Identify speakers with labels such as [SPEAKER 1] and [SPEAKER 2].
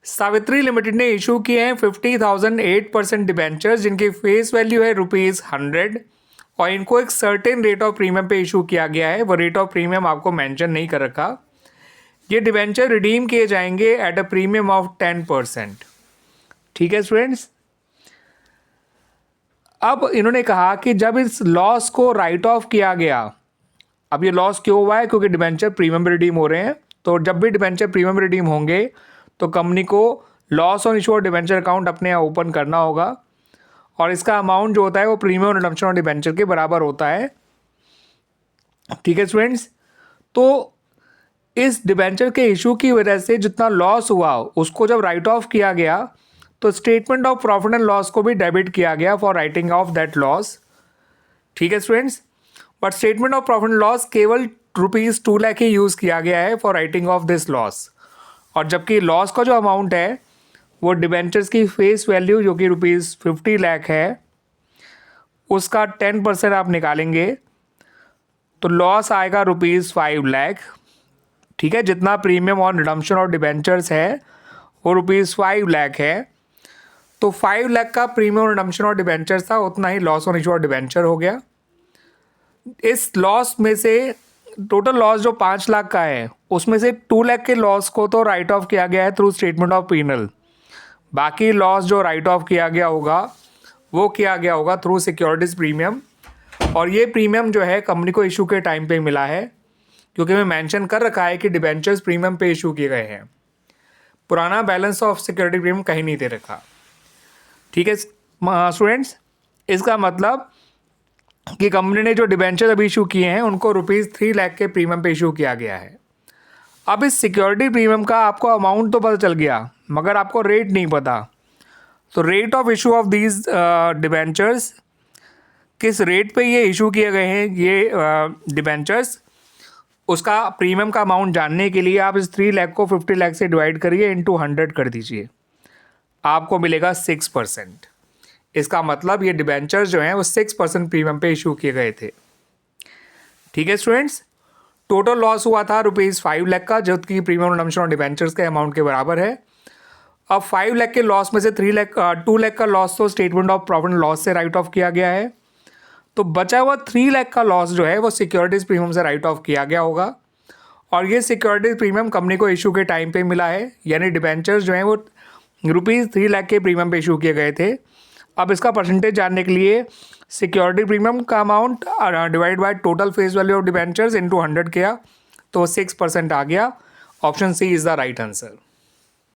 [SPEAKER 1] Savitri limited ने issue किए हैं 50,000 8% डिबेंचर्स जिनकी फेस वैल्यू है ₹100 और इनको एक सर्टेन रेट ऑफ प्रीमियम पे इशू किया गया है। वो रेट ऑफ प्रीमियम आपको मेंशन नहीं कर रखा। ये डिबेंचर रिडीम किए जाएंगे एट अ प्रीमियम ऑफ 10%। ठीक है स्टूडेंट्स। अब इन्होंने कहा कि जब इस लॉस को राइट ऑफ किया गया, अब ये लॉस क्यों हुआ है? क्योंकि डिबेंचर प्रीमियम रिडीम हो रहे हैं। तो जब भी डिबेंचर प्रीमियम रिडीम होंगे तो कंपनी को loss on issue of debenture account अपने यहाँ ओपन करना होगा और इसका अमाउंट जो होता है वो प्रीमियम रिडम्पशन ऑफ डिबेंचर के बराबर होता है। ठीक है स्टूडेंट्स। तो इस डिबेंचर के इशू की वजह से जितना लॉस हुआ उसको जब राइट ऑफ किया गया तो statement of profit and loss को भी डेबिट किया गया for writing of that loss. ठीक है students. But statement of profit and loss केवल ₹2 लाख ही यूज़ किया गया है for writing of this loss, और जबकि लॉस का जो अमाउंट है वो डिबेंचर्स की फेस वैल्यू जो कि ₹50 लाख है उसका 10% आप निकालेंगे तो लॉस आएगा ₹5 लाख। ठीक है। जितना प्रीमियम और रिडम्पशन और डिबेंचर्स है वो ₹5 लाख है। तो 5 लाख का प्रीमियम रिडम्पशन और डिबेंचर्स था, उतना ही लॉस ऑन इशू और डिबेंचर हो गया। इस लॉस में से टोटल लॉस जो 5 लाख का है उसमें से 2 लाख के लॉस को तो राइट ऑफ किया गया है थ्रू स्टेटमेंट ऑफ पीनल। बाकी लॉस जो राइट ऑफ किया गया होगा वो किया गया होगा थ्रू सिक्योरिटीज प्रीमियम, और ये प्रीमियम जो है कंपनी को इशू के टाइम पे मिला है क्योंकि मैं मेंशन कर रखा है कि डिबेंचर्स प्रीमियम पे इशू किए गए हैं। पुराना बैलेंस ऑफ सिक्योरिटी प्रीमियम कहीं नहीं दे रखा। ठीक है स्टूडेंट्स। इसका मतलब कि कंपनी ने जो डिबेंचर अभी इशू किए हैं उनको ₹3 लाख के प्रीमियम पे इशू किया गया है। अब इस सिक्योरिटी प्रीमियम का आपको अमाउंट तो पता चल गया मगर आपको रेट नहीं पता। तो rate of issue of these debentures, किस रेट पे ये इशू किए गए हैं ये डिबेंचर्स, उसका प्रीमियम का अमाउंट जानने के लिए आप इस 3 लाख को 50 लाख से डिवाइड करिए, इंटू 100 कर दीजिए, आपको मिलेगा 6%। इसका मतलब ये डिबेंचर्स जो हैं वो 6% प्रीमियम पे इशू किए गए थे। ठीक है स्टूडेंट्स। टोटल लॉस हुआ था ₹5 लाख का, जो कि प्रीमियम रिडम्पशन और डिबेंचर्स के अमाउंट के बराबर है। अब 5 लाख के लॉस में से 2 लाख का लॉस तो statement of profit and loss से राइट ऑफ किया गया है। तो बचा हुआ 3 लाख का लॉस जो है वो सिक्योरिटीज प्रीमियम से राइट ऑफ किया गया होगा, और ये सिक्योरिटीज प्रीमियम कंपनी को इशू के टाइम पे मिला है, यानी डिबेंचर्स जो हैं वो ₹3 लाख के प्रीमियम पे इशू किए गए थे। अब इसका परसेंटेज जानने के लिए सिक्योरिटी प्रीमियम का amount divide by total face value of debentures into 100 किया तो 6% आ गया। Option C is the right answer.